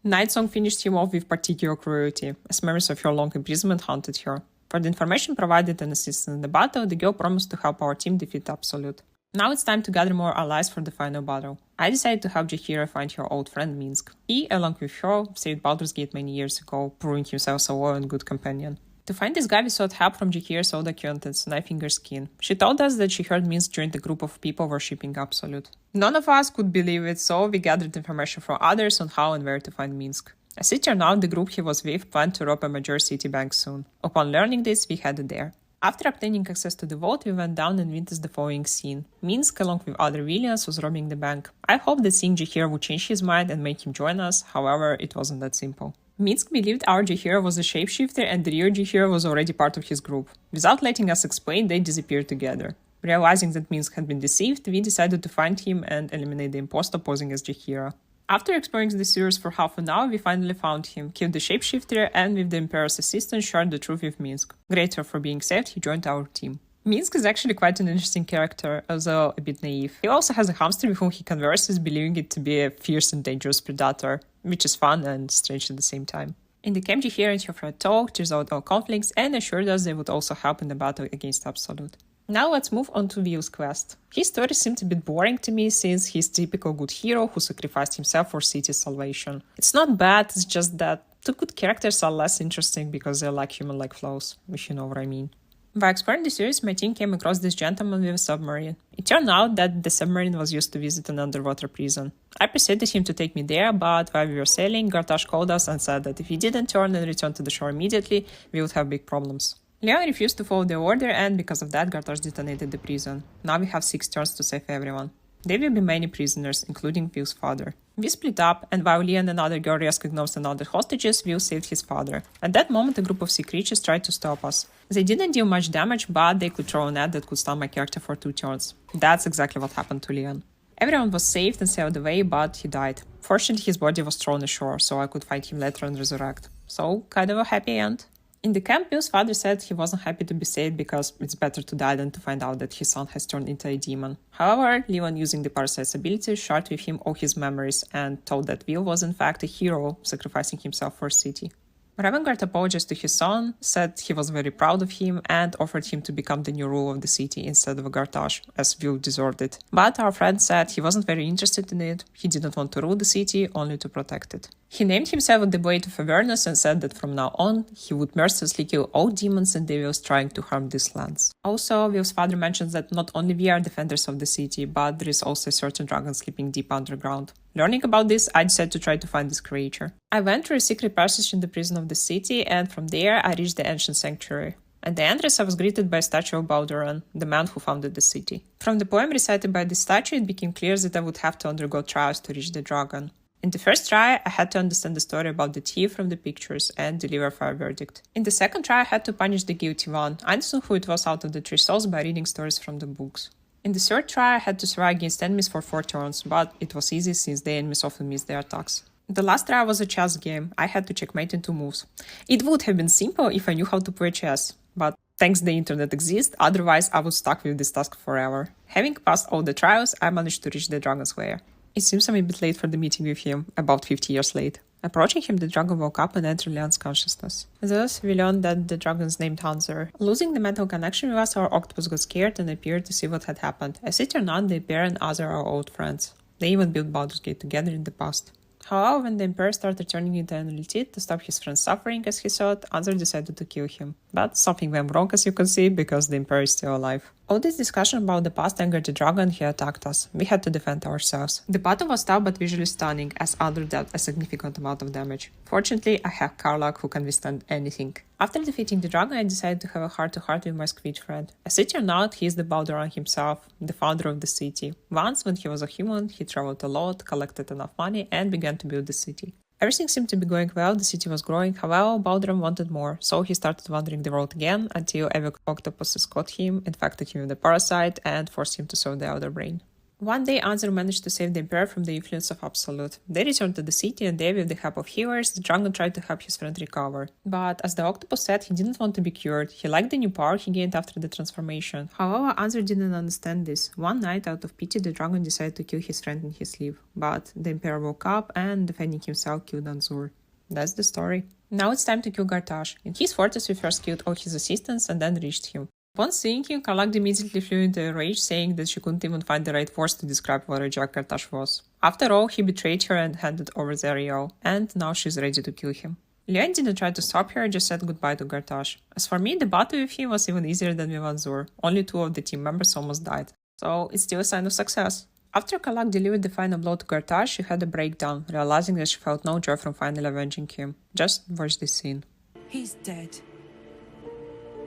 S1: Night Song finished him off with particular cruelty, as memories of her long imprisonment haunted her. For the information provided and assistance in the battle, the girl promised to help our team defeat Absolute. Now it's time to gather more allies for the final battle. I decided to help Jaheira find her old friend Minsk. He, along with her, saved Baldur's Gate many years ago, proving himself a loyal and good companion. To find this guy, we sought help from Jaheira's old acquaintance, Knifefinger's Skin. She told us that she heard Minsk joined a group of people worshipping Absolute. None of us could believe it, so we gathered information from others on how and where to find Minsk. As it turned out, the group he was with planned to rob a major city bank soon. Upon learning this, we headed there. After obtaining access to the vault, we went down and witnessed the following scene. Minsk, along with other villains, was robbing the bank. I hoped that seeing Jaheira would change his mind and make him join us, however, it wasn't that simple. Minsk believed our Jaheira was a shapeshifter and the real Jaheira was already part of his group. Without letting us explain, they disappeared together. Realizing that Minsk had been deceived, we decided to find him and eliminate the impostor posing as Jaheira. After exploring the sewers for half an hour, we finally found him, killed the shapeshifter, and with the Emperor's assistance shared the truth with Minsk. Grateful for being saved, he joined our team. Minsk is actually quite an interesting character, although a bit naive. He also has a hamster with whom he converses, believing it to be a fierce and dangerous predator, which is fun and strange at the same time. In the camp, Jaheira and her friend talked, resolved all conflicts, and assured us they would also help in the battle against Absolute. Now let's move on to Will's quest. His story seemed a bit boring to me since he's typical good hero who sacrificed himself for city's salvation. It's not bad, it's just that the good characters are less interesting because they lack human-like flaws, if you know what I mean. While exploring the series, my team came across this gentleman with a submarine. It turned out that the submarine was used to visit an underwater prison. I persuaded him to take me there, but while we were sailing, Gartash called us and said that if he didn't turn and return to the shore immediately, we would have big problems. Leon refused to follow the order and because of that Gartash detonated the prison. Now we have 6 turns to save everyone. There will be many prisoners, including Will's father. We split up, and while Leon and another girl rescued gnomes and other hostages, Will saved his father. At that moment, a group of sea creatures tried to stop us. They didn't deal much damage, but they could throw a net that could stun my character for 2 turns. That's exactly what happened to Leon. Everyone was saved and sailed away, but he died. Fortunately, his body was thrown ashore, so I could find him later and resurrect. So, kind of a happy end. In the camp, Will's father said he wasn't happy to be saved because it's better to die than to find out that his son has turned into a demon. However, Leon, using the Parasite's ability, shared with him all his memories and told that Will was in fact a hero, sacrificing himself for a city. Ravengard apologized to his son, said he was very proud of him, and offered him to become the new ruler of the city instead of Gartash, as Will deserved it. But our friend said he wasn't very interested in it, he didn't want to rule the city, only to protect it. He named himself the Blade of Avernus and said that from now on, he would mercilessly kill all demons and devils trying to harm these lands. Also, Will's father mentions that not only we are defenders of the city, but there is also a certain dragon sleeping deep underground. Learning about this, I decided to try to find this creature. I went through a secret passage in the prison of the city, and from there I reached the ancient sanctuary. At the entrance I was greeted by a statue of Baldur'S, the man who founded the city. From the poem recited by the statue, it became clear that I would have to undergo trials to reach the dragon. In the first try, I had to understand the story about the thief from the pictures and deliver a fair verdict. In the second try, I had to punish the guilty one. I understood who it was out of the 3 souls by reading stories from the books. In the third try, I had to survive against enemies for 4 turns, but it was easy since the enemies often missed their attacks. The last try was a chess game. I had to checkmate in 2 moves. It would have been simple if I knew how to play chess, but thanks the internet exists, otherwise I was stuck with this task forever. Having passed all the trials, I managed to reach the dragon's lair. It seems I'm a bit late for the meeting with him, about 50 years late. Approaching him, the dragon woke up and entered Leon's consciousness. Thus, we learned that the dragon's named Hanser. Losing the mental connection with us, our octopus got scared and appeared to see what had happened. As it turned out, the pair and Azar are old friends. They even built Baldur's Gate together in the past. However, when the Emperor started turning into an elite to stop his friend's suffering, as he thought, Anzor decided to kill him. But something went wrong, as you can see, because the Emperor is still alive. All this discussion about the past angered the dragon and he attacked us. We had to defend ourselves. The battle was tough but visually stunning, as Anzor dealt a significant amount of damage. Fortunately, I have Karlach who can withstand anything. After defeating the dragon, I decided to have a heart-to-heart with my squid friend. As it turned out, he is the Baldur'S himself, the founder of the city. Once, when he was a human, he traveled a lot, collected enough money, and began to build the city. Everything seemed to be going well, the city was growing, however, Baldur'S wanted more, so he started wandering the world again until evil octopuses caught him, infected him with a parasite, and forced him to sow the Elder Brain. One day, Anzor managed to save the Emperor from the influence of Absolute. They returned to the city, and there, with the help of healers, the dragon tried to help his friend recover. But, as the octopus said, he didn't want to be cured. He liked the new power he gained after the transformation. However, Anzor didn't understand this. One night, out of pity, the dragon decided to kill his friend in his sleep. But the Emperor woke up and, defending himself, killed Anzor. That's the story. Now it's time to kill Gartash. In his fortress, we first killed all his assistants and then reached him. Upon seeing him, Karlach immediately flew into a rage, saying that she couldn't even find the right words to describe what a Jack Gartash was. After all, he betrayed her and handed over Zariel, and now she's ready to kill him. Leon didn't try to stop her, just said goodbye to Gartash. As for me, the battle with him was even easier than with Anzor. Only 2 of the team members almost died, so it's still a sign of success. After Karlach delivered the final blow to Gartash, she had a breakdown, realizing that she felt no joy from finally avenging him. Just watch this scene.
S2: He's dead.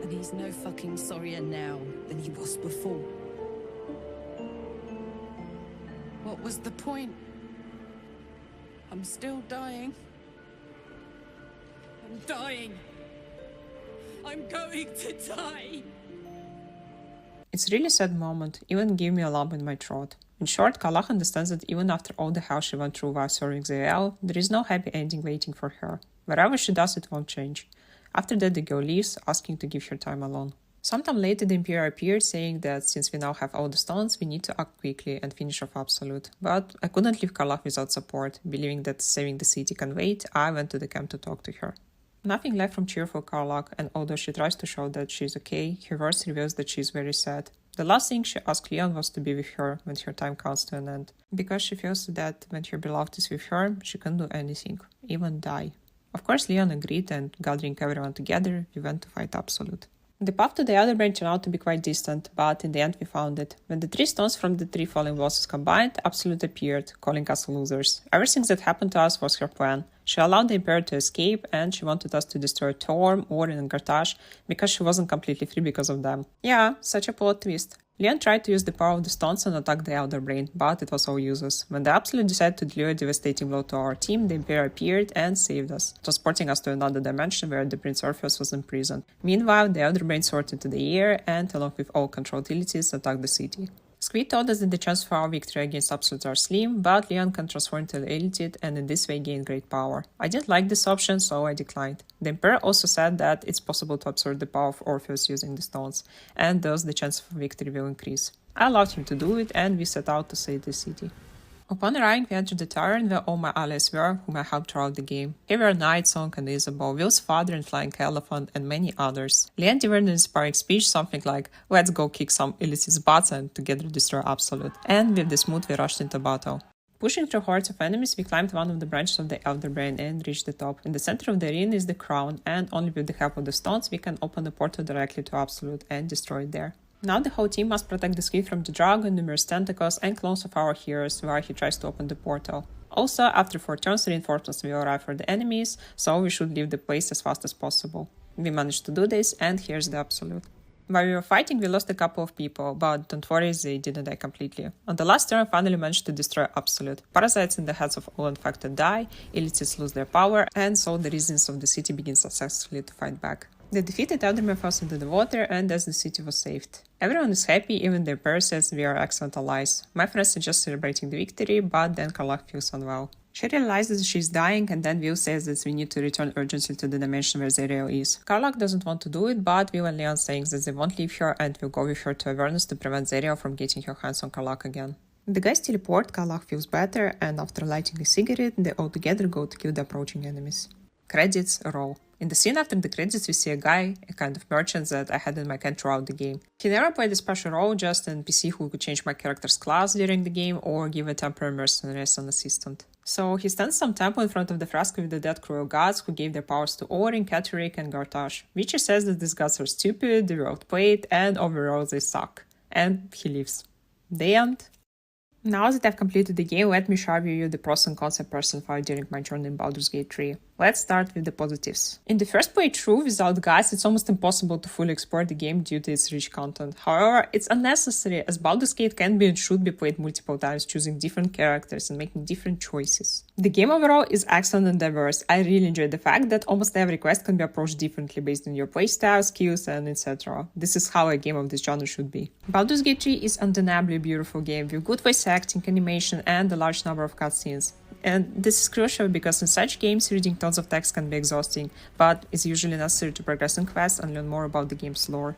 S2: And he's no fucking sorrier now than he was before. What was the point? I'm still dying. I'm dying. I'm going to die.
S1: It's really a sad moment, even gave me a lump in my throat. In short, Karlach understands that even after all the hell she went through while serving Zariel, there is no happy ending waiting for her. Wherever she does, it won't change. After that, the girl leaves, asking to give her time alone. Sometime later, the Emperor appeared, saying that since we now have all the stones, we need to act quickly and finish off Absolute. But I couldn't leave Karlach without support. Believing that saving the city can wait, I went to the camp to talk to her. Nothing left from cheerful Karlach, and although she tries to show that she's okay, her voice reveals that she's very sad. The last thing she asked Leon was to be with her when her time comes to an end, because she feels that when her beloved is with her, she can do anything, even die. Of course, Leon agreed, and gathering everyone together, we went to fight Absolute. The path to the Elder Brain turned out to be quite distant, but in the end we found it. When the 3 stones from the 3 fallen bosses combined, Absolute appeared, calling us losers. Everything that happened to us was her plan. She allowed the Emperor to escape, and she wanted us to destroy Torm, Orin, and Gartash, because she wasn't completely free because of them. Yeah, such a plot twist. Leon tried to use the power of the stones and attack the Elder Brain, but it was all useless. When the Absolute decided to deliver a devastating blow to our team, the Emperor appeared and saved us, transporting us to another dimension where the Prince Orpheus was imprisoned. Meanwhile, the Elder Brain soared into the air and, along with all controlled entities, attacked the city. Squid told us that the chances for our victory against Absolute are slim, but Leon can transform into an elite and in this way gain great power. I didn't like this option, so I declined. The Emperor also said that it's possible to absorb the power of Orpheus using the stones, and thus the chance for victory will increase. I allowed him to do it, and we set out to save the city. Upon arriving, we entered the tavern where all my allies were, whom I helped throughout the game. Here were Nightsong and Isabel, Will's father and Flying Elephant, and many others. Leon delivered an inspiring speech, something like, "Let's go kick some elite's butts and together destroy Absolute." And with this mood, we rushed into battle. Pushing through hordes of enemies, we climbed one of the branches of the Elder Brain and reached the top. In the center of the arena is the crown, and only with the help of the stones, we can open the portal directly to Absolute and destroy it there. Now the whole team must protect the squid from the dragon, numerous tentacles, and clones of our heroes while he tries to open the portal. Also, after 4 turns, reinforcements will arrive for the enemies, so we should leave the place as fast as possible. We managed to do this, and here's the Absolute. While we were fighting, we lost a couple of people, but don't worry, they didn't die completely. On the last turn, I finally managed to destroy Absolute. Parasites in the heads of all infected die, elites lose their power, and so the residents of the city begin successfully to fight back. The defeated Elderman falls into the water and thus the city was saved. Everyone is happy, even their peers, says we are excellent allies. My friends suggest celebrating the victory, but then Karlach feels unwell. She realizes she's dying, and then Will says that we need to return urgently to the dimension where Zariel is. Karlach doesn't want to do it, but Will and Leon saying that they won't leave her and will go with her to Avernus to prevent Zariel from getting her hands on Karlach again. The guys teleport, Karlach feels better, and after lighting a cigarette, they all together go to kill the approaching enemies. Credits roll. In the scene after the credits, we see a guy, a kind of merchant that I had in my camp throughout the game. He never played a special role, just an NPC who could change my character's class during the game or give a temporary mercenary as an assistant. So he stands some temple in front of the fresco with the dead cruel gods who gave their powers to Orin, Catterick, and Gartash. Witcher says that these gods are stupid, they were outplayed, and overall they suck. And he leaves. The end. Now that I've completed the game, let me share with you the pros and cons I personified during my journey in Baldur's Gate 3. Let's start with the positives. In the first playthrough, without guides, it's almost impossible to fully explore the game due to its rich content. However, it's unnecessary as Baldur's Gate can be and should be played multiple times, choosing different characters and making different choices. The game overall is excellent and diverse. I really enjoyed the fact that almost every quest can be approached differently based on your playstyle, skills, and etc. This is how a game of this genre should be. Baldur's Gate 3 is undeniably a beautiful game with good voice acting, animation, and a large number of cutscenes. And this is crucial because in such games, reading tons of text can be exhausting, but is usually necessary to progress in quests and learn more about the game's lore.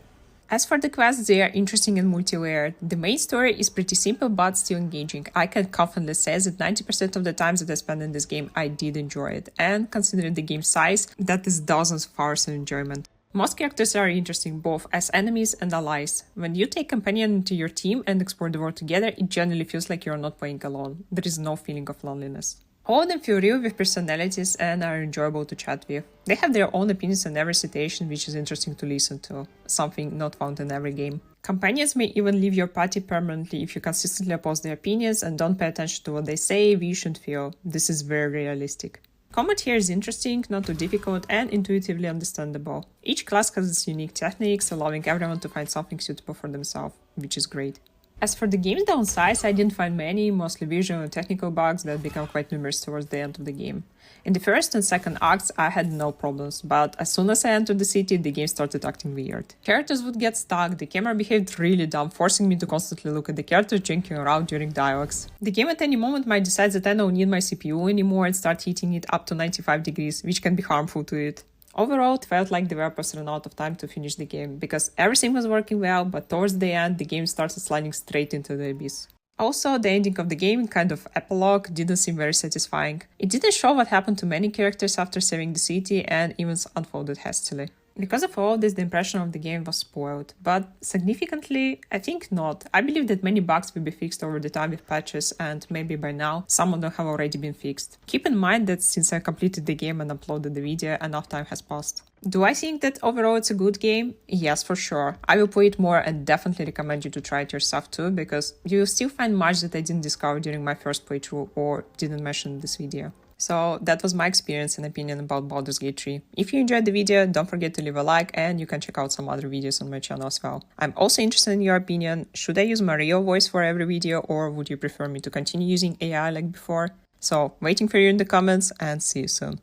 S1: As for the quests, they are interesting and multi-layered. The main story is pretty simple but still engaging. I can confidently say that 90% of the times that I spent in this game, I did enjoy it. And considering the game's size, that is dozens of hours of enjoyment. Most characters are interesting both as enemies and allies. When you take companion into your team and explore the world together, it generally feels like you're not playing alone. There is no feeling of loneliness. All of them feel real with personalities and are enjoyable to chat with. They have their own opinions on every situation, which is interesting to listen to, something not found in every game. Companions may even leave your party permanently if you consistently oppose their opinions and don't pay attention to what they say, wish, and feel. This is very realistic. Combat here is interesting, not too difficult, and intuitively understandable. Each class has its unique techniques, allowing everyone to find something suitable for themselves, which is great. As for the game's downsides, I didn't find many, mostly visual and technical bugs that become quite numerous towards the end of the game. In the first and second acts, I had no problems, but as soon as I entered the city, the game started acting weird. Characters would get stuck, the camera behaved really dumb, forcing me to constantly look at the characters drinking around during dialogues. The game at any moment might decide that I don't need my CPU anymore and start heating it up to 95 degrees, which can be harmful to it. Overall, it felt like developers ran out of time to finish the game, because everything was working well, but towards the end, the game started sliding straight into the abyss. Also, the ending of the game, kind of epilogue, didn't seem very satisfying. It didn't show what happened to many characters after saving the city, and events unfolded hastily. Because of all this, the impression of the game was spoiled, but significantly, I think not. I believe that many bugs will be fixed over the time with patches, and maybe by now, some of them have already been fixed. Keep in mind that since I completed the game and uploaded the video, enough time has passed. Do I think that overall it's a good game? Yes, for sure. I will play it more and definitely recommend you to try it yourself too, because you will still find much that I didn't discover during my first playthrough or didn't mention in this video. So that was my experience and opinion about Baldur's Gate 3. If you enjoyed the video, don't forget to leave a like and you can check out some other videos on my channel as well. I'm also interested in your opinion. Should I use my real voice for every video or would you prefer me to continue using AI like before? So waiting for you in the comments and see you soon.